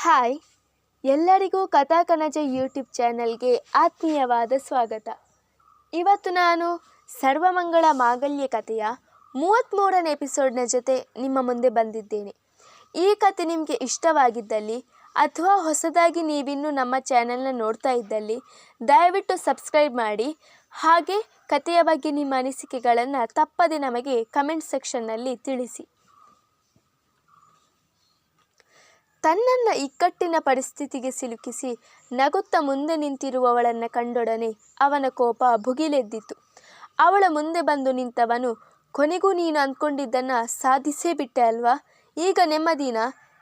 Hi, ಎಲ್ಲರಿಗೂ ಕಥಾಕನಜ YouTube ಚಾನಲ್ಗೆ ಆತ್ಮೀಯವಾದ ಸ್ವಾಗತ. ಇವತ್ತು ನಾನು ಸರ್ವಮಂಗಳ ಮಾಂಗಲ್ಯ ಕಥೆಯ 33ನೇ ಎಪಿಸೋಡ್ನ ಜೊತೆ ನಿಮ್ಮ ಮುಂದೆ ಬಂದಿದ್ದೇನೆ. ಈ ಕತೆ ನಿಮಗೆ ಇಷ್ಟವಾಗಿದ್ದಲ್ಲಿ ಅಥವಾ ಹೊಸದಾಗಿ ನೀವಿನ್ನೂ ನಮ್ಮ ಚಾನಲ್ನ ನೋಡ್ತಾ ಇದ್ದಲ್ಲಿ ದಯವಿಟ್ಟು ಸಬ್ಸ್ಕ್ರೈಬ್ ಮಾಡಿ. ಹಾಗೆ ಕಥೆಯ ಬಗ್ಗೆ ನಿಮ್ಮ ಅನಿಸಿಕೆಗಳನ್ನು ತಪ್ಪದೆ ನಮಗೆ ಕಮೆಂಟ್ ಸೆಕ್ಷನ್ನಲ್ಲಿ ತಿಳಿಸಿ. ತನ್ನನ್ನು ಇಕ್ಕಟ್ಟಿನ ಪರಿಸ್ಥಿತಿಗೆ ಸಿಲುಕಿಸಿ ನಗುತ್ತಾ ಮುಂದೆ ನಿಂತಿರುವವಳನ್ನು ಕಂಡೊಡನೆ ಅವನ ಕೋಪ ಭುಗಿಲೆದ್ದಿತು. ಅವಳ ಮುಂದೆ ಬಂದು ನಿಂತವನು, ಕೊನೆಗೂ ನೀನು ಅಂದ್ಕೊಂಡಿದ್ದನ್ನು ಸಾಧಿಸೇ ಬಿಟ್ಟೆ ಅಲ್ವಾ, ಈಗ ನೆಮ್ಮದಿನ?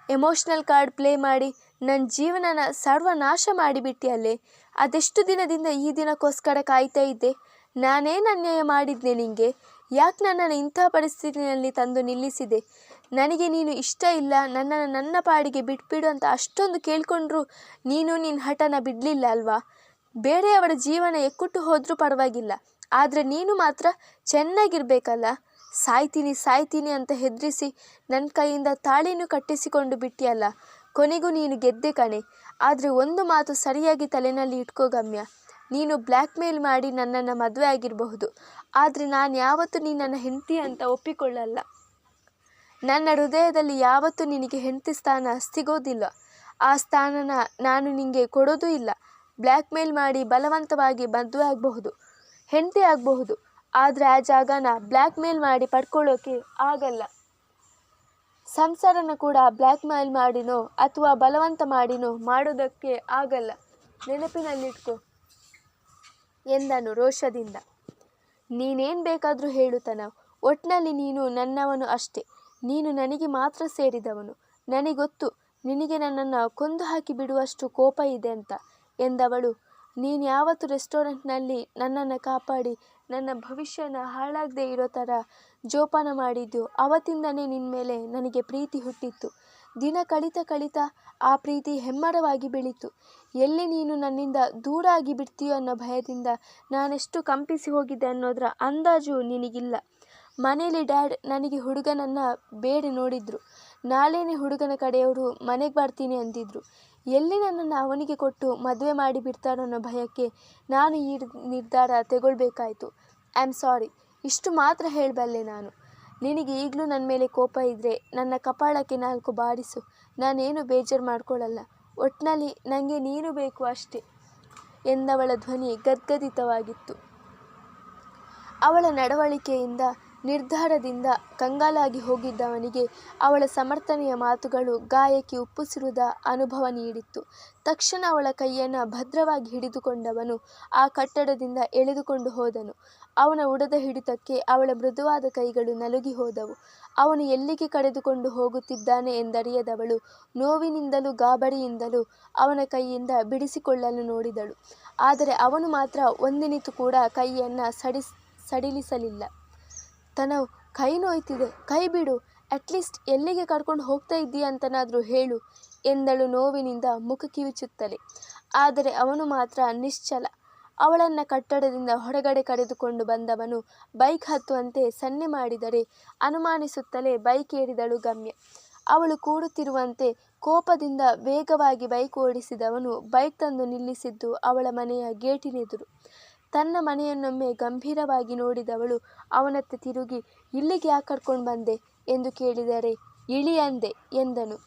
ಎಮೋಷ್ನಲ್ ಕಾರ್ಡ್ ಪ್ಲೇ ಮಾಡಿ ನನ್ನ ಜೀವನನ ಸರ್ವನಾಶ ಮಾಡಿಬಿಟ್ಟಿಯಲ್ಲೇ. ಅದೆಷ್ಟು ದಿನದಿಂದ ಈ ದಿನಕ್ಕೋಸ್ಕರ ಕಾಯ್ತಾ ಇದ್ದೆ. ನಾನೇನು ಅನ್ಯಾಯ ಮಾಡಿದ್ದೆ ನಿನಗೆ? ಯಾಕೆ ನನ್ನನ್ನು ಇಂಥ ಪರಿಸ್ಥಿತಿಯಲ್ಲಿ ತಂದು ನಿಲ್ಲಿಸಿದೆ? ನನಗೆ ನೀನು ಇಷ್ಟ ಇಲ್ಲ, ನನ್ನನ್ನು ನನ್ನ ಪಾಡಿಗೆ ಬಿಟ್ಬಿಡು ಅಂತ ಅಷ್ಟೊಂದು ಕೇಳಿಕೊಂಡ್ರು ನೀನು ನಿನ್ನ ಹಠನ ಬಿಡಲಿಲ್ಲ ಅಲ್ವಾ? ಬೇರೆಯವರ ಜೀವನ ಎಕ್ಕುಟ್ಟು ಹೋದರೂ ಪರವಾಗಿಲ್ಲ, ಆದರೆ ನೀನು ಮಾತ್ರ ಚೆನ್ನಾಗಿರ್ಬೇಕಲ್ಲ. ಸಾಯ್ತೀನಿ ಅಂತ ಹೆದರಿಸಿ ನನ್ನ ಕೈಯಿಂದ ತಾಳಿನೂ ಕಟ್ಟಿಸಿಕೊಂಡು ಬಿಟ್ಟಿಯಲ್ಲ. ಕೊನೆಗೂ ನೀನು ಗೆದ್ದೆ ಕಣೆ. ಆದರೆ ಒಂದು ಮಾತು ಸರಿಯಾಗಿ ತಲೆಯಲ್ಲಿ ಇಟ್ಕೋ ಗಮ್ಯ, ನೀನು ಬ್ಲ್ಯಾಕ್ ಮೇಲ್ ಮಾಡಿ ನನ್ನನ್ನು ಮದುವೆ ಆಗಿರಬಹುದು, ಆದರೆ ನಾನು ಯಾವತ್ತೂ ನಿನ್ನನ್ನು ಹೆಂಡತಿ ಅಂತ ಒಪ್ಪಿಕೊಳ್ಳಲ್ಲ. ನನ್ನ ಹೃದಯದಲ್ಲಿ ಯಾವತ್ತೂ ನಿನಗೆ ಹೆಂಡತಿ ಸ್ಥಾನ ಸಿಗೋದಿಲ್ಲ. ಆ ಸ್ಥಾನನ ನಾನು ನಿನಗೆ ಕೊಡೋದೂ ಇಲ್ಲ. ಬ್ಲ್ಯಾಕ್ ಮೇಲ್ ಮಾಡಿ ಬಲವಂತವಾಗಿ ಮದುವೆ ಆಗಬಹುದು, ಹೆಂಡತಿ ಆಗಬಹುದು, ಆದರೆ ಆ ಜಾಗನ ಬ್ಲ್ಯಾಕ್ ಮೇಲ್ ಮಾಡಿ ಪಡ್ಕೊಳ್ಳೋಕೆ ಆಗಲ್ಲ. ಸಂಸಾರನ ಕೂಡ ಬ್ಲ್ಯಾಕ್ ಮೇಲ್ ಮಾಡಿನೋ ಅಥವಾ ಬಲವಂತ ಮಾಡಿನೋ ಮಾಡೋದಕ್ಕೆ ಆಗಲ್ಲ, ನೆನಪಿನಲ್ಲಿಟ್ಕೋ ಎಂದನು ರೋಷದಿಂದ. ನೀನೇನು ಬೇಕಾದರೂ ಹೇಳುತ್ತಾನ, ಒಟ್ಟಿನಲ್ಲಿ ನೀನು ನನ್ನವನು ಅಷ್ಟೇ. ನೀನು ನನಗೆ ಮಾತ್ರ ಸೇರಿದವನು. ನನಗೊತ್ತು ನಿನಗೆ ನನ್ನನ್ನು ಕೊಂದು ಹಾಕಿ ಬಿಡುವಷ್ಟು ಕೋಪ ಇದೆ ಅಂತ ಎಂದವಳು. ನೀನು ಯಾವತ್ತು ರೆಸ್ಟೋರೆಂಟ್ನಲ್ಲಿ ನನ್ನನ್ನು ಕಾಪಾಡಿ ನನ್ನ ಭವಿಷ್ಯನ ಹಾಳಾಗದೆ ಇರೋ ಥರ ಜೋಪಾನ ಮಾಡಿದ್ದು, ಅವತ್ತಿಂದನೇ ನಿನ್ನ ಮೇಲೆ ನನಗೆ ಪ್ರೀತಿ ಹುಟ್ಟಿತ್ತು. ದಿನ ಕಳೀತಾ ಆ ಪ್ರೀತಿ ಹೆಮ್ಮರವಾಗಿ ಬೆಳೀತು. ಎಲ್ಲಿ ನೀನು ನನ್ನಿಂದ ದೂರ ಆಗಿ ಬಿಡ್ತೀಯೋ ಅನ್ನೋ ಭಯದಿಂದ ನಾನೆಷ್ಟು ಕಂಪಿಸಿ ಹೋಗಿದ್ದೆ ಅನ್ನೋದರ ಅಂದಾಜು ನಿನಗಿಲ್ಲ. ಮನೇಲಿ ಡ್ಯಾಡ್ ನನಗೆ ಹುಡುಗನನ್ನು ಬೇಡಿ ನೋಡಿದ್ರು. ನಾಳೆನೇ ಹುಡುಗನ ಕಡೆಯವರು ಮನೆಗೆ ಬರ್ತೀನಿ ಅಂದಿದ್ರು. ಎಲ್ಲಿ ನನ್ನನ್ನು ಅವನಿಗೆ ಕೊಟ್ಟು ಮದುವೆ ಮಾಡಿ ಬಿಡ್ತಾರೋ ಅನ್ನೋ ಭಯಕ್ಕೆ ನಾನು ಈ ನಿರ್ಧಾರ ತಗೊಳ್ಬೇಕಾಯಿತು. ಐ ಆಮ್ ಸಾರಿ, ಇಷ್ಟು ಮಾತ್ರ ಹೇಳಬಲ್ಲೆ ನಾನು. ನಿನಗೆ ಈಗಲೂ ನನ್ನ ಮೇಲೆ ಕೋಪ ಇದ್ದರೆ ನನ್ನ ಕಪಾಳಕ್ಕೆ 4 ಬಾರಿಸು, ನಾನೇನು ಬೇಜಾರು ಮಾಡ್ಕೊಳ್ಳಲ್ಲ. ಒಟ್ಟಿನಲ್ಲಿ ನನಗೆ ನೀನು ಬೇಕು ಅಷ್ಟೇ ಎಂದವಳ ಧ್ವನಿ ಗದ್ಗದಿತವಾಗಿತ್ತು. ಅವಳ ನಡವಳಿಕೆಯಿಂದ, ನಿರ್ಧಾರದಿಂದ ಕಂಗಾಲಾಗಿ ಹೋಗಿದ್ದವನಿಗೆ ಅವಳ ಸಮರ್ಥನೆಯ ಮಾತುಗಳು ಗಾಯಕ್ಕೆ ಉಪ್ಪುಸಿರುವುದ ಅನುಭವ ನೀಡಿತ್ತು. ತಕ್ಷಣ ಅವಳ ಕೈಯನ್ನು ಭದ್ರವಾಗಿ ಹಿಡಿದುಕೊಂಡವನು ಆ ಕಟ್ಟಡದಿಂದ ಎಳೆದುಕೊಂಡು ಹೋದನು. ಅವನ ಉಡದ ಹಿಡಿತಕ್ಕೆ ಅವಳ ಮೃದುವಾದ ಕೈಗಳು ನಲುಗಿ ಹೋದವು. ಅವನು ಎಲ್ಲಿಗೆ ಕರೆದುಕೊಂಡು ಹೋಗುತ್ತಿದ್ದಾನೆ ಎಂದರಿಯದವಳು ನೋವಿನಿಂದಲೂ ಗಾಬರಿಯಿಂದಲೂ ಅವನ ಕೈಯಿಂದ ಬಿಡಿಸಿಕೊಳ್ಳಲು ನೋಡಿದಳು. ಆದರೆ ಅವನು ಮಾತ್ರ ಒಂದಿನಿತೂ ಕೂಡ ಕೈಯನ್ನು ಸಡಿಲಿಸಲಿಲ್ಲ. ತನವು ಕೈ ನೋಯ್ತಿದೆ, ಕೈ ಬಿಡು, ಅಟ್ಲೀಸ್ಟ್ ಎಲ್ಲಿಗೆ ಕರ್ಕೊಂಡು ಹೋಗ್ತಾ ಇದ್ದೀಯ ಅಂತನಾದರೂ ಹೇಳು ಎಂದಳು ನೋವಿನಿಂದ ಮುಖ ಕಿವಿಚುತ್ತಲೇ. ಆದರೆ ಅವನು ಮಾತ್ರ ನಿಶ್ಚಲ. ಅವಳನ್ನು ಕಟ್ಟಡದಿಂದ ಹೊರಗಡೆ ಕರೆದುಕೊಂಡು ಬಂದವನು ಬೈಕ್ ಹತ್ತುವಂತೆ ಸನ್ನೆ ಮಾಡಿದರೆ ಅನುಮಾನಿಸುತ್ತಲೇ ಬೈಕ್ ಏರಿದಳು ಗಮ್ಯ. ಅವಳು ಕೂಡುತ್ತಿರುವಂತೆ ಕೋಪದಿಂದ ವೇಗವಾಗಿ ಬೈಕ್ ಓಡಿಸಿದವನು ಬೈಕ್ ತಂದು ನಿಲ್ಲಿಸಿದ್ದು ಅವಳ ಮನೆಯ ಗೇಟಿನೆದುರು. ತನ್ನ ಮನೆಯನ್ನೊಮ್ಮೆ ಗಂಭೀರವಾಗಿ ನೋಡಿದವಳು ಅವನತ್ತ ತಿರುಗಿ, ಇಲ್ಲಿಗೆ ಯಾಕೆ ಕರ್ಕೊಂಡು ಬಂದೆ ಎಂದು ಕೇಳಿದರೆ, ಇಳಿ ಅಂದೆ ಎಂದನು.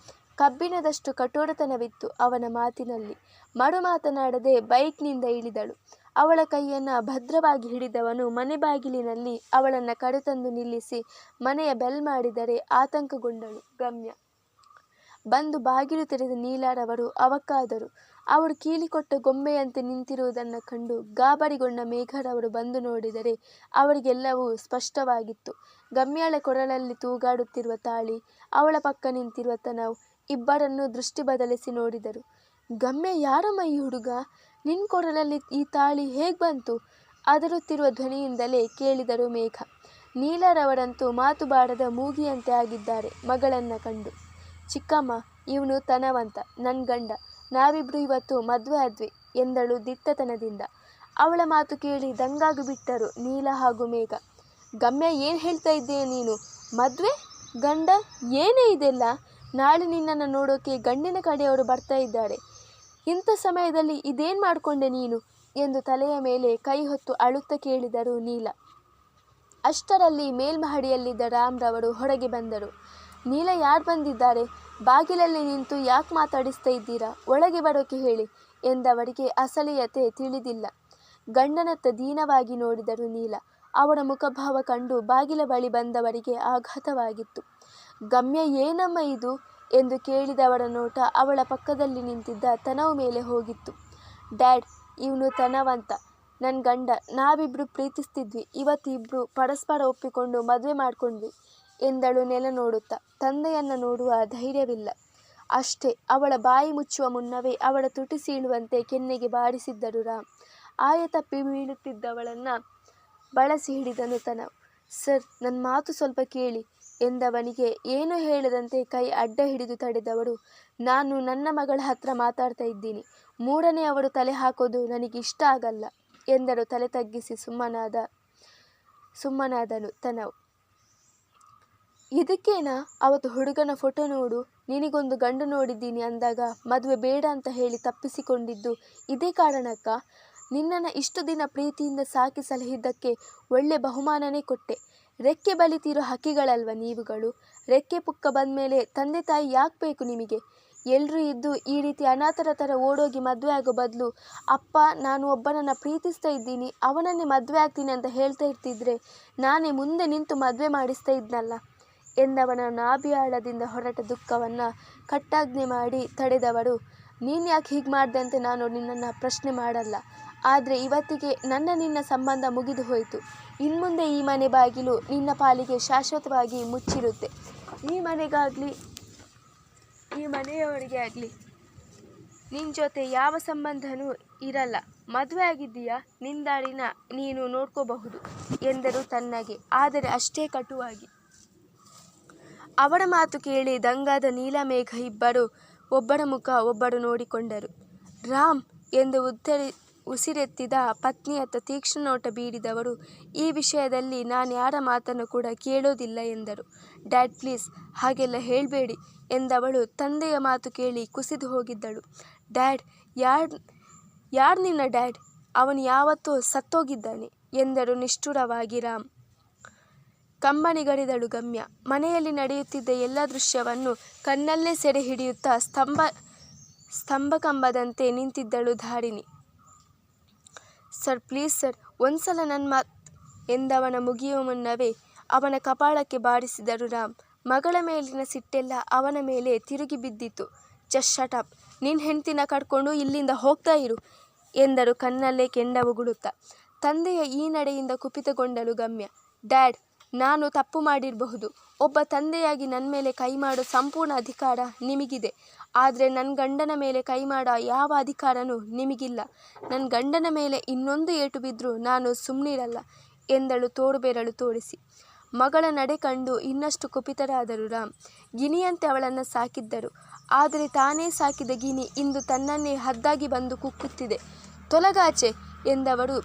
ಕಬ್ಬಿಣದಷ್ಟು ಕಠೋರತನವಿತ್ತು ಅವನ ಮಾತಿನಲ್ಲಿ. ಮರು ಮಾತನಾಡದೆ ಬೈಕ್ನಿಂದ ಇಳಿದಳು. ಅವಳ ಕೈಯನ್ನು ಭದ್ರವಾಗಿ ಹಿಡಿದವನು ಮನೆ ಬಾಗಿಲಿನಲ್ಲಿ ಅವಳನ್ನು ಕರೆತಂದು ನಿಲ್ಲಿಸಿ ಮನೆಯ ಬೆಲ್ ಮಾಡಿದರೆ ಆತಂಕಗೊಂಡಳು ಗಮ್ಯ. ಬಂದು ಬಾಗಿಲು ತೆರೆದ ನೀಲಾರವರು ಅವಕ್ಕಾದರು. ಅವರು ಕೀಲಿಕೊಟ್ಟ ಗೊಂಬೆಯಂತೆ ನಿಂತಿರುವುದನ್ನು ಕಂಡು ಗಾಬರಿಗೊಂಡ ಮೇಘರವರು ಬಂದು ನೋಡಿದರೆ ಅವರಿಗೆಲ್ಲವೂ ಸ್ಪಷ್ಟವಾಗಿತ್ತು. ಗಮ್ಯಾಳ ಕೊರಳಲ್ಲಿ ತೂಗಾಡುತ್ತಿರುವ ತಾಳಿ, ಅವಳ ಪಕ್ಕ ನಿಂತಿರುವ ತನವ್ ಇಬ್ಬರನ್ನೂ ದೃಷ್ಟಿ ಬದಲಿಸಿ ನೋಡಿದರು. ಗಮ್ಯ, ಯಾರಮ್ಮ ಈ ಹುಡುಗ? ನಿನ್ನ ಕೊರಳಲ್ಲಿ ಈ ತಾಳಿ ಹೇಗೆ ಬಂತು? ಅದರುತ್ತಿರುವ ಧ್ವನಿಯಿಂದಲೇ ಕೇಳಿದರು ಮೇಘ. ನೀಲರವರಂತೂ ಮಾತು ಬಾಡದ ಮೂಗಿಯಂತೆ ಆಗಿದ್ದಾರೆ ಮಗಳನ್ನು ಕಂಡು. ಚಿಕ್ಕಮ್ಮ, ಇವನು ತನವಂತ, ನನ್ನ ಗಂಡ. ನಾವಿಬ್ರು ಇವತ್ತು ಮದುವೆ ಆದ್ವಿ ಎಂದಳು ದಿಟ್ಟತನದಿಂದ. ಅವಳ ಮಾತು ಕೇಳಿ ದಂಗಾಗಿ ಬಿಟ್ಟರು ನೀಲ ಹಾಗೂ ಮೇಘ. ಗಮ್ಯ, ಏನು ಹೇಳ್ತಾ ಇದ್ದೀಯ ನೀನು? ಮದುವೆ? ಗಂಡ? ಏನೇ ಇದೆಲ್ಲ? ನಾಳೆ ನಿನ್ನನ್ನು ನೋಡೋಕೆ ಗಂಡಿನ ಕಡೆಯವರು ಬರ್ತಾ ಇದ್ದಾರೆ. ಇಂಥ ಸಮಯದಲ್ಲಿ ಇದೇನು ಮಾಡಿಕೊಂಡೆ ನೀನು ಎಂದು ತಲೆಯ ಮೇಲೆ ಕೈ ಹೊತ್ತು ಅಳುತ್ತಾ ಕೇಳಿದರು ನೀಲ. ಅಷ್ಟರಲ್ಲಿ ಮೇಲ್ಮಹಡಿಯಲ್ಲಿದ್ದ ರಾಮ್ರವರು ಹೊರಗೆ ಬಂದರು. ನೀಲ, ಯಾರು ಬಂದಿದ್ದಾರೆ? ಬಾಗಿಲಲ್ಲಿ ನಿಂತು ಯಾಕೆ ಮಾತಾಡಿಸ್ತಾ ಇದ್ದೀರಾ? ಒಳಗೆ ಬರೋಕೆ ಹೇಳಿ ಎಂದವರಿಗೆ ಅಸಲಿಯತೆ ತಿಳಿದಿಲ್ಲ. ಗಂಡನತ್ತ ದೀನವಾಗಿ ನೋಡಿದರು ನೀಲ. ಅವರ ಮುಖಭಾವ ಕಂಡು ಬಾಗಿಲ ಬಳಿ ಬಂದವರಿಗೆ ಆಘಾತವಾಗಿತ್ತು. ಗಮ್ಯ, ಏನಮ್ಮ ಇದು ಎಂದು ಕೇಳಿದವರ ನೋಟ ಅವಳ ಪಕ್ಕದಲ್ಲಿ ನಿಂತಿದ್ದ ತನವ್ ಮೇಲೆ ಹೋಗಿತ್ತು. ಡ್ಯಾಡ್, ಇವನು ತನವಂತ, ನನ್ನ ಗಂಡ. ನಾವಿಬ್ಬರು ಪ್ರೀತಿಸ್ತಿದ್ವಿ. ಇವತ್ತು ಇಬ್ಬರು ಪರಸ್ಪರ ಒಪ್ಪಿಕೊಂಡು ಮದುವೆ ಮಾಡ್ಕೊಂಡ್ವಿ ಎಂದಳು ನೆಲ ನೋಡುತ್ತಾ. ತಂದೆಯನ್ನು ನೋಡುವ ಧೈರ್ಯವಿಲ್ಲ ಅಷ್ಟೇ. ಅವಳ ಬಾಯಿ ಮುಚ್ಚುವ ಮುನ್ನವೇ ಅವಳ ತುಟಿ ಸೀಳುವಂತೆ ಕೆನ್ನೆಗೆ ಬಾರಿಸಿದ್ದರು ರಾಮ್. ಆಯ ತಪ್ಪಿ ಬೀಳುತ್ತಿದ್ದವಳನ್ನು ಬಳಸಿ ಹಿಡಿದನು ತನವ್. ಸರ್, ನನ್ನ ಮಾತು ಸ್ವಲ್ಪ ಕೇಳಿ ಎಂದವನಿಗೆ ಏನೂ ಹೇಳದಂತೆ ಕೈ ಅಡ್ಡ ಹಿಡಿದು ತಡೆದವರು. ನಾನು ನನ್ನ ಮಗಳ ಹತ್ರ ಮಾತಾಡ್ತಾ ಇದ್ದೀನಿ. ಮೂರನೇ ಅವರು ತಲೆ ಹಾಕೋದು ನನಗಿಷ್ಟ ಆಗಲ್ಲ ಎಂದರು ತಲೆ ತಗ್ಗಿಸಿ ಸುಮ್ಮನಾದನು ತನವ್. ಇದಕ್ಕೇನಾ ಅವತ್ತು ಹುಡುಗನ ಫೋಟೋ ನೋಡು, ನಿನಗೊಂದು ಗಂಡು ನೋಡಿದ್ದೀನಿ ಅಂದಾಗ ಮದುವೆ ಬೇಡ ಅಂತ ಹೇಳಿ ತಪ್ಪಿಸಿಕೊಂಡಿದ್ದು ಇದೇ ಕಾರಣಕ್ಕ? ನಿನ್ನನ್ನು ಇಷ್ಟು ದಿನ ಪ್ರೀತಿಯಿಂದ ಸಾಕಿ ಸಲಹಿದ್ದಕ್ಕೆ ಒಳ್ಳೆ ಬಹುಮಾನನೇ ಕೊಟ್ಟೆ. ರೆಕ್ಕೆ ಬಲಿತಿರೋ ಹಕ್ಕಿಗಳಲ್ವ ನೀವುಗಳು? ರೆಕ್ಕೆ ಪುಕ್ಕ ಬಂದಮೇಲೆ ತಂದೆ ತಾಯಿ ಯಾಕೆ ಬೇಕು ನಿಮಗೆ? ಎಲ್ಲರೂ ಇದ್ದು ಈ ರೀತಿ ಅನಾಥರ ಥರ ಓಡೋಗಿ ಮದುವೆ ಆಗೋ ಬದಲು, ಅಪ್ಪ ನಾನು ಒಬ್ಬನನ್ನು ಪ್ರೀತಿಸ್ತಾ ಇದ್ದೀನಿ, ಅವನನ್ನೇ ಮದುವೆ ಆಗ್ತೀನಿ ಅಂತ ಹೇಳ್ತಾ ಇರ್ತಿದ್ರೆ ನಾನೇ ಮುಂದೆ ನಿಂತು ಮದುವೆ ಮಾಡಿಸ್ತಾ ಇದ್ನಲ್ಲ ಎಂದವನ ನಾಭಿಯಾಳದಿಂದ ಹೊರಟ ದುಃಖವನ್ನು ಕಟ್ಟಾಜ್ಞೆ ಮಾಡಿ ತಡೆದವರು. ನೀನು ಯಾಕೆ ಹೀಗೆ ಮಾಡಿದೆ ಅಂತ ನಾನು ನಿನ್ನನ್ನು ಪ್ರಶ್ನೆ ಮಾಡಲ್ಲ. ಆದರೆ ಇವತ್ತಿಗೆ ನಿನ್ನ ಸಂಬಂಧ ಮುಗಿದು ಹೋಯಿತು. ಇನ್ಮುಂದೆ ಈ ಮನೆ ಬಾಗಿಲು ನಿನ್ನ ಪಾಲಿಗೆ ಶಾಶ್ವತವಾಗಿ ಮುಚ್ಚಿರುತ್ತೆ. ಈ ಮನೆಗಾಗಲಿ ಈ ಮನೆಯವರಿಗೆ ಆಗಲಿ ನಿನ್ನ ಜೊತೆ ಯಾವ ಸಂಬಂಧನೂ ಇರಲ್ಲ. ಮದುವೆ ಆಗಿದ್ದೀಯಾ, ನಿಂದಾಳಿನ ನೀನು ನೋಡ್ಕೋಬಹುದು ಎಂದರು ತನ್ನಗೆ, ಆದರೆ ಅಷ್ಟೇ ಕಟುವಾಗಿ. ಅವರ ಮಾತು ಕೇಳಿ ದಂಗಾದ ನೀಲಮೇಘ ಇಬ್ಬರು ಒಬ್ಬರ ಮುಖ ಒಬ್ಬರು ನೋಡಿಕೊಂಡರು. ರಾಮ್ ಎಂದು ಉಸಿರೆತ್ತಿದ ಪತ್ನಿಯತ್ತ ತೀಕ್ಷ್ಣ ನೋಟ ಬೀರಿದವರು, ಈ ವಿಷಯದಲ್ಲಿ ನಾನು ಯಾರ ಮಾತನ್ನು ಕೂಡ ಕೇಳೋದಿಲ್ಲ ಎಂದರು. ಡ್ಯಾಡ್ ಪ್ಲೀಸ್, ಹಾಗೆಲ್ಲ ಹೇಳಬೇಡಿ ಎಂದವಳು ತಂದೆಯ ಮಾತು ಕೇಳಿ ಕುಸಿದು ಹೋಗಿದ್ದಳು. ಡ್ಯಾಡ್, ಯಾರು ನಿನ್ನ ಡ್ಯಾಡ್? ಅವನು ಯಾವತ್ತೋ ಸತ್ತೋಗಿದ್ದಾನೆ ಎಂದರು ನಿಷ್ಠುರವಾಗಿ ರಾಮ್. ಕಂಬನಿಗರಿದಳು ಗಮ್ಯ. ಮನೆಯಲ್ಲಿ ನಡೆಯುತ್ತಿದ್ದ ಎಲ್ಲ ದೃಶ್ಯವನ್ನು ಕಣ್ಣಲ್ಲೇ ಸೆರೆ ಹಿಡಿಯುತ್ತಾ ಸ್ತಂಭಕಂಬದಂತೆ ನಿಂತಿದ್ದಳು ಧಾರಿಣಿ. ಸರ್ ಪ್ಲೀಸ್ ಸರ್, ಒಂದ್ಸಲ ನನ್ನ ಮಾತು ಎಂದವನ ಮುಗಿಯುವ ಮುನ್ನವೇ ಅವನ ಕಪಾಳಕ್ಕೆ ಬಾರಿಸಿದರು ರಾಮ್. ಮಗಳ ಮೇಲಿನ ಸಿಟ್ಟೆಲ್ಲ ಅವನ ಮೇಲೆ ತಿರುಗಿ ಬಿದ್ದಿತು. ಜಸ್ಟ್ ಶಟ್ ಅಪ್, ನಿನ್ನ ಹೆಂಡ್ತಿನ ಕಟ್ಕೊಂಡು ಇಲ್ಲಿಂದ ಹೋಗ್ತಾ ಇರು ಎಂದರು ಕಣ್ಣಲ್ಲೇ ಕೆಂಡ ಉಗುಳುತ್ತಾ. ತಂದೆಯ ಈ ನಡೆಯಿಂದ ಕುಪಿತಗೊಂಡಳು ಗಮ್ಯ. ಡ್ಯಾಡ್, ನಾನು ತಪ್ಪು ಮಾಡಿರಬಹುದು. ಒಬ್ಬ ತಂದೆಯಾಗಿ ನನ್ನ ಮೇಲೆ ಕೈ ಮಾಡೋ ಸಂಪೂರ್ಣ ಅಧಿಕಾರ ನಿಮಗಿದೆ. ಆದರೆ ನನ್ನ ಗಂಡನ ಮೇಲೆ ಕೈ ಮಾಡೋ ಯಾವ ಅಧಿಕಾರನೂ ನಿಮಗಿಲ್ಲ. ನನ್ನ ಗಂಡನ ಮೇಲೆ ಇನ್ನೊಂದು ಏಟು ಬಿದ್ದರೂ ನಾನು ಸುಮ್ಮನಿರಲ್ಲ ಎಂದಳು ತೋರುಬೆರಳು ತೋರಿಸಿ. ಮಗಳ ನಡೆ ಕಂಡು ಇನ್ನಷ್ಟು ಕುಪಿತರಾದರು ರಾಮ್. ಗಿನಿಯಂತೆ ಅವಳನ್ನು ಸಾಕಿದ್ದರು. ಆದರೆ ತಾನೇ ಸಾಕಿದ ಗಿನಿ ಇಂದು ತನ್ನನ್ನೇ ಹದ್ದಾಗಿ ಬಂದು ಕುಕ್ಕುತ್ತಿದೆ. ತೊಲಗಾಚೆ ಎಂದವರು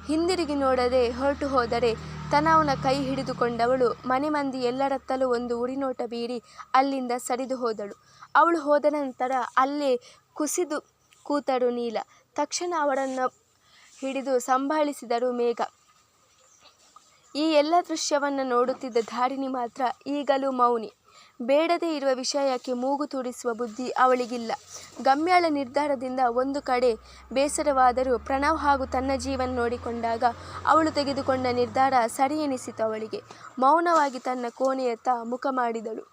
ಹಿಂದಿರುಗಿ ನೋಡದೆ ಹೊರಟು ಹೋದರೆ ತನವನ ಕೈ ಹಿಡಿದುಕೊಂಡವಳು ಮನೆ ಮಂದಿ ಎಲ್ಲರತ್ತಲೂ ಒಂದು ಉರಿನೋಟ ಬೀರಿ ಅಲ್ಲಿಂದ ಸರಿದು ಹೋದಳು. ಅವಳು ಹೋದ ನಂತರ ಅಲ್ಲೇ ಕುಸಿದು ಕೂತರು ನೀಲ. ತಕ್ಷಣ ಅವರನ್ನು ಹಿಡಿದು ಸಂಭಾಳಿಸಿದರು ಮೇಘ. ಈ ಎಲ್ಲ ದೃಶ್ಯವನ್ನು ನೋಡುತ್ತಿದ್ದ ಧಾರಿಣಿ ಮಾತ್ರ ಈಗಲೂ ಮೌನಿ. ಬೇಡದೇ ಇರುವ ವಿಷಯಕ್ಕೆ ಮೂಗು ತೂರಿಸುವ ಬುದ್ಧಿ ಅವಳಿಗಿಲ್ಲ. ಗಮ್ಯಾಳ ನಿರ್ಧಾರದಿಂದ ಒಂದು ಕಡೆ ಬೇಸರವಾದರೂ ಪ್ರಣವ್ ಹಾಗೂ ತನ್ನ ಜೀವನ ನೋಡಿಕೊಂಡಾಗ ಅವಳು ತೆಗೆದುಕೊಂಡ ನಿರ್ಧಾರ ಸರಿ ಎನಿಸಿತು ಅವಳಿಗೆ. ಮೌನವಾಗಿ ತನ್ನ ಕೋಣೆಯತ್ತ ಮುಖ ಮಾಡಿದಳು.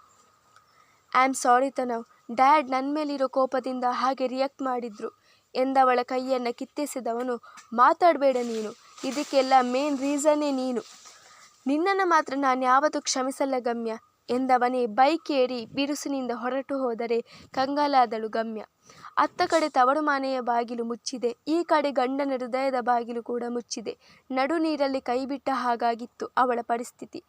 ಐ ಆಮ್ ಸಾರಿ ತನವ್, ಡ್ಯಾಡ್ ನನ್ನ ಮೇಲಿರೋ ಕೋಪದಿಂದ ಹಾಗೆ ರಿಯಾಕ್ಟ್ ಮಾಡಿದ್ರು ಎಂದವಳ ಕೈಯನ್ನು ಕಿತ್ತೆಸೆದವನು. ಮಾತಾಡಬೇಡ ನೀನು, ಇದಕ್ಕೆಲ್ಲ ಮೇನ್ ರೀಸನ್ನೇ ನೀನು. ನಿನ್ನನ್ನು ಮಾತ್ರ ನಾನು ಯಾವತ್ತೂ ಕ್ಷಮಿಸಲ್ಲ ಗಮ್ಯ ಎಂದವನೇ ಬೈಕ್ ಏರಿ ಬಿರುಸಿನಿಂದ ಹೊರಟು ಹೋದರೆ ಕಂಗಾಲಾದಳು ಗಮ್ಯ. ಅತ್ತ ಕಡೆ ತವರು ಮನೆಯ ಬಾಗಿಲು ಮುಚ್ಚಿದೆ, ಈ ಕಡೆ ಗಂಡನ ಹೃದಯದ ಬಾಗಿಲು ಕೂಡ ಮುಚ್ಚಿದೆ. ನಡು ನೀರಲ್ಲಿ ಕೈ ಬಿಟ್ಟ ಹಾಗಾಗಿತ್ತು ಅವಳ ಪರಿಸ್ಥಿತಿ.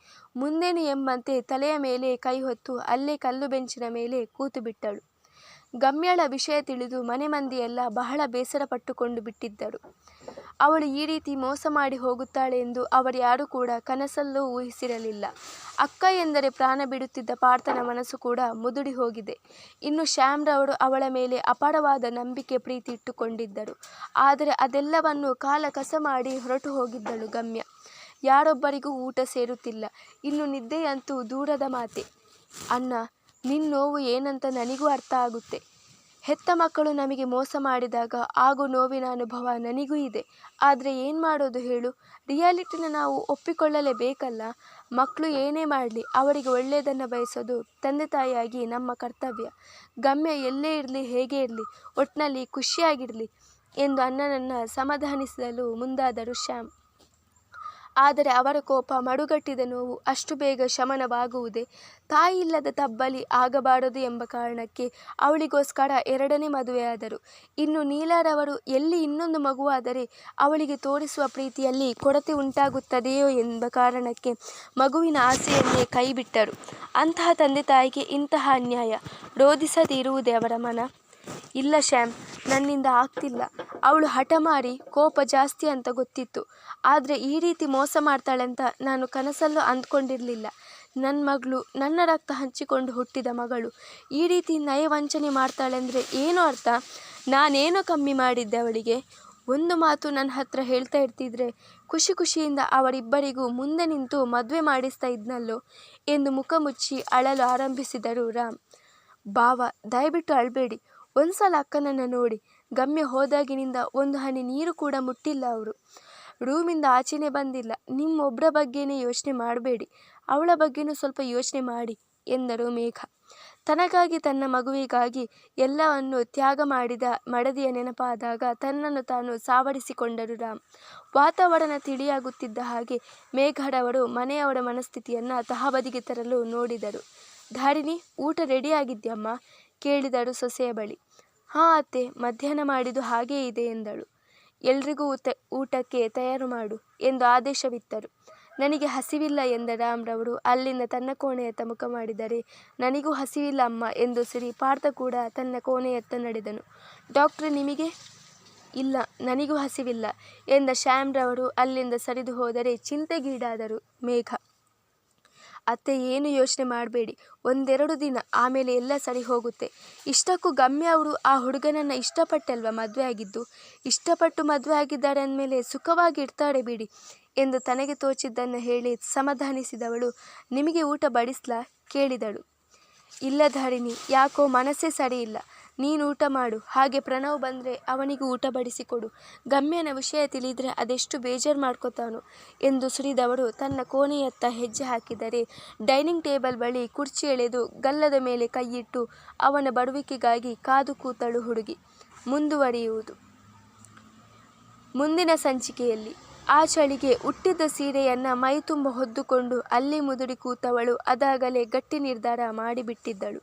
ಮುಂದೇನು ಎಂಬಂತೆ ತಲೆಯ ಮೇಲೆ ಕೈ ಹೊತ್ತು ಅಲ್ಲೇ ಕಲ್ಲು ಬೆಂಚಿನ ಮೇಲೆ ಕೂತು ಬಿಟ್ಟಳು. ಗಮ್ಯಳ ವಿಷಯ ತಿಳಿದು ಮನೆ ಮಂದಿಯೆಲ್ಲ ಬಹಳ ಬೇಸರ ಪಟ್ಟುಕೊಂಡು ಬಿಟ್ಟಿದ್ದರು. ಅವಳು ಈ ರೀತಿ ಮೋಸ ಮಾಡಿ ಹೋಗುತ್ತಾಳೆ ಎಂದು ಅವರ್ಯಾರೂ ಕೂಡ ಕನಸಲ್ಲೂ ಊಹಿಸಿರಲಿಲ್ಲ. ಅಕ್ಕ ಎಂದರೆ ಪ್ರಾಣ ಬಿಡುತ್ತಿದ್ದ ಪಾರ್ಥನ ಮನಸ್ಸು ಕೂಡ ಮುದುಡಿ ಹೋಗಿದೆ. ಇನ್ನು ಶ್ಯಾಮ್ರವರು ಅವಳ ಮೇಲೆ ಅಪಾರವಾದ ನಂಬಿಕೆ ಪ್ರೀತಿ ಇಟ್ಟುಕೊಂಡಿದ್ದರು. ಆದರೆ ಅದೆಲ್ಲವನ್ನು ಕಾಲ ಕಸ ಮಾಡಿ ಹೊರಟು ಹೋಗಿದ್ದಳು ಗಮ್ಯ. ಯಾರೊಬ್ಬರಿಗೂ ಊಟ ಸೇರುತ್ತಿಲ್ಲ, ಇನ್ನು ನಿದ್ದೆಯಂತೂ ದೂರದ ಮಾತೆ. ಅಣ್ಣ, ನಿನ್ನ ನೋವು ಏನಂತ ನನಗೂ ಅರ್ಥ ಆಗುತ್ತೆ. ಹೆತ್ತ ಮಕ್ಕಳು ನಮಗೆ ಮೋಸ ಮಾಡಿದಾಗ ಆಗೋ ನೋವಿನ ಅನುಭವ ನನಗೂ ಇದೆ. ಆದರೆ ಏನು ಮಾಡೋದು ಹೇಳು, ರಿಯಾಲಿಟಿನ ನಾವು ಒಪ್ಪಿಕೊಳ್ಳಲೇಬೇಕಲ್ಲ. ಮಕ್ಕಳು ಏನೇ ಮಾಡಲಿ ಅವರಿಗೆ ಒಳ್ಳೆಯದನ್ನು ಬಯಸೋದು ತಂದೆ ತಾಯಿಯಾಗಿ ನಮ್ಮ ಕರ್ತವ್ಯ. ಗಮ್ಯ ಎಲ್ಲೇ ಇರಲಿ, ಹೇಗೆ ಇರಲಿ, ಒಟ್ಟಿನಲ್ಲಿ ಖುಷಿಯಾಗಿರಲಿ ಎಂದು ಅಣ್ಣನನ್ನು ಸಮಾಧಾನಿಸಲು ಮುಂದಾದರು ಶ್ಯಾಮ್. ಆದರೆ ಅವರ ಕೋಪ, ಮಡುಗಟ್ಟಿದ ನೋವು ಅಷ್ಟು ಬೇಗ ಶಮನವಾಗುವುದೇ? ತಾಯಿ ಇಲ್ಲದ ತಬ್ಬಲಿ ಆಗಬಾರದು ಎಂಬ ಕಾರಣಕ್ಕೆ ಅವಳಿಗೋಸ್ಕರ ಎರಡನೇ ಮದುವೆಯಾದರು. ಇನ್ನು ನೀಲಾರವರು ಎಲ್ಲಿ ಇನ್ನೊಂದು ಮಗುವಾದರೆ ಅವಳಿಗೆ ತೋರಿಸುವ ಪ್ರೀತಿಯಲ್ಲಿ ಕೊರತೆ ಉಂಟಾಗುತ್ತದೆಯೋ ಎಂಬ ಕಾರಣಕ್ಕೆ ಮಗುವಿನ ಆಸೆಯನ್ನೇ ಕೈಬಿಟ್ಟರು. ಅಂತಹ ತಂದೆ ತಾಯಿಗೆ ಇಂತಹ ಅನ್ಯಾಯ ರೋಧಿಸದೇ ಇರುವುದೇ ಅವರ ಮನ? ಇಲ್ಲ ಶ್ಯಾಮ್, ನನ್ನಿಂದ ಆಗ್ತಿಲ್ಲ. ಅವಳು ಹಠಮಾರಿ, ಕೋಪ ಜಾಸ್ತಿ ಅಂತ ಗೊತ್ತಿತ್ತು. ಆದರೆ ಈ ರೀತಿ ಮೋಸ ಮಾಡ್ತಾಳೆಂತ ನಾನು ಕನಸಲ್ಲೂ ಅಂದ್ಕೊಂಡಿರಲಿಲ್ಲ. ನನ್ನ ಮಗಳು, ನನ್ನ ರಕ್ತ ಹಂಚಿಕೊಂಡು ಹುಟ್ಟಿದ ಮಗಳು ಈ ರೀತಿ ನಯವಂಚನೆ ಮಾಡ್ತಾಳೆಂದರೆ ಏನು ಅರ್ಥ? ನಾನೇನೋ ಕಮ್ಮಿ ಮಾಡಿದ್ದೆ ಅವಳಿಗೆ? ಒಂದು ಮಾತು ನನ್ನ ಹತ್ರ ಹೇಳ್ತಾ ಇರ್ತಿದ್ರೆ ಖುಷಿ ಖುಷಿಯಿಂದ ಅವರಿಬ್ಬರಿಗೂ ಮುಂದೆ ನಿಂತು ಮದುವೆ ಮಾಡಿಸ್ತಾ ಇದ್ನಲ್ಲೋ ಎಂದು ಮುಖ ಮುಚ್ಚಿ ಅಳಲು ಆರಂಭಿಸಿದರು ರಾಮ್. ಬಾವ, ದಯವಿಟ್ಟು ಅಳಬೇಡಿ. ಒಂದ್ಸಲ ಅಕ್ಕನನ್ನು ನೋಡಿ. ಗಮ್ಯ ಹೋದಾಗಿನಿಂದ ಒಂದು ಹನಿ ನೀರು ಕೂಡ ಮುಟ್ಟಿಲ್ಲ. ಅವರು ರೂಮಿಂದ ಆಚೆನೇ ಬಂದಿಲ್ಲ. ನಿಮ್ಮೊಬ್ಬರ ಬಗ್ಗೆನೇ ಯೋಚನೆ ಮಾಡಬೇಡಿ, ಅವಳ ಬಗ್ಗೆನೂ ಸ್ವಲ್ಪ ಯೋಚನೆ ಮಾಡಿ ಎಂದರು ಮೇಘ. ತನಗಾಗಿ, ತನ್ನ ಮಗುವಿಗಾಗಿ ಎಲ್ಲವನ್ನು ತ್ಯಾಗ ಮಾಡಿದ ಮಡದಿಯ ನೆನಪಾದಾಗ ತನ್ನನ್ನು ತಾನು ಸಾವಡಿಸಿಕೊಂಡರು ರಾಮ್. ವಾತಾವರಣ ತಿಳಿಯಾಗುತ್ತಿದ್ದ ಹಾಗೆ ಮೇಘರವರು ಮನೆಯವರ ಮನಸ್ಥಿತಿಯನ್ನು ತಹಬದಿಗೆ ತರಲು ನೋಡಿದರು. ಧಾರಿಣಿ, ಊಟ ರೆಡಿಯಾಗಿದ್ಯಮ್ಮ ಕೇಳಿದರು ಸೊಸೆಯ ಬಳಿ. ಹಾಂ ಅತ್ತೆ, ಮಧ್ಯಾಹ್ನ ಮಾಡಿದ್ದು ಹಾಗೇ ಇದೆ ಎಂದಳು. ಎಲ್ರಿಗೂ ಊಟಕ್ಕೆ ತಯಾರು ಮಾಡು ಎಂದು ಆದೇಶವಿತ್ತರು. ನನಗೆ ಹಸಿವಿಲ್ಲ ಎಂದ ರಾಮ್ರವರು ಅಲ್ಲಿಂದ ತನ್ನ ಕೋಣೆಯತ್ತ ಮುಖ ಮಾಡಿದರೆ, ನನಗೂ ಹಸಿವಿಲ್ಲ ಅಮ್ಮ ಎಂದು ಸಿರಿ. ಪಾರ್ಥ ಕೂಡ ತನ್ನ ಕೋಣೆಯತ್ತ ನಡೆದನು. ಡಾಕ್ಟ್ರೆ, ನಿಮಗೆ? ಇಲ್ಲ, ನನಗೂ ಹಸಿವಿಲ್ಲ ಎಂದ ಶ್ಯಾಮ್ರವರು ಅಲ್ಲಿಂದ ಸರಿದು ಹೋದರೆ ಚಿಂತೆಗೀಡಾದರು ಮೇಘ. ಅತ್ತೆ, ಏನು ಯೋಚನೆ ಮಾಡಬೇಡಿ, ಒಂದೆರಡು ದಿನ, ಆಮೇಲೆ ಎಲ್ಲ ಸರಿ ಹೋಗುತ್ತೆ. ಇಷ್ಟಕ್ಕೂ ಗಮ್ಯ ಅವರು ಆ ಹುಡುಗನನ್ನು ಇಷ್ಟಪಟ್ಟಲ್ವ ಮದುವೆ ಆಗಿದ್ದು? ಇಷ್ಟಪಟ್ಟು ಮದುವೆ ಆಗಿದ್ದಾರೆ ಅಂದಮೇಲೆ ಸುಖವಾಗಿ ಇರ್ತಾಳೆ ಬಿಡಿ ಎಂದು ತನಗೆ ತೋಚಿದ್ದನ್ನು ಹೇಳಿ ಸಮಾಧಾನಿಸಿದವಳು. ನಿಮಗೆ ಊಟ ಬಡಿಸ್ಲಾ ಕೇಳಿದಳು. ಇಲ್ಲ ಧಾರಿಣಿ, ಯಾಕೋ ಮನಸ್ಸೇ ಸರಿಯಿಲ್ಲ. ನೀನು ಊಟ ಮಾಡು. ಹಾಗೆ ಪ್ರಣವ್ ಬಂದರೆ ಅವನಿಗೂ ಊಟ ಬಡಿಸಿಕೊಡು. ಗಮ್ಯನ ವಿಷಯ ತಿಳಿದರೆ ಅದೆಷ್ಟು ಬೇಜಾರು ಮಾಡ್ಕೋತಾನೋ ಎಂದು ಸುರಿದವಳು ತನ್ನ ಕೋಣೆಯತ್ತ ಹೆಜ್ಜೆ ಹಾಕಿದರೆ ಡೈನಿಂಗ್ ಟೇಬಲ್ ಬಳಿ ಕುರ್ಚಿ ಎಳೆದು ಗಲ್ಲದ ಮೇಲೆ ಕೈಯಿಟ್ಟು ಅವನ ಬರುವಿಕೆಗಾಗಿ ಕಾದು ಕೂತಳು ಹುಡುಗಿ. ಮುಂದುವರಿಯುವುದು ಮುಂದಿನ ಸಂಚಿಕೆಯಲ್ಲಿ. ಆ ಚಳಿಗೆ ಉಟ್ಟಿದ್ದ ಸೀರೆಯನ್ನು ಮೈತುಂಬ ಹೊದ್ದುಕೊಂಡು ಅಲ್ಲಿ ಮುದುಡಿ ಕೂತವಳು ಅದಾಗಲೇ ಗಟ್ಟಿ ನಿರ್ಧಾರ ಮಾಡಿಬಿಟ್ಟಿದ್ದಳು.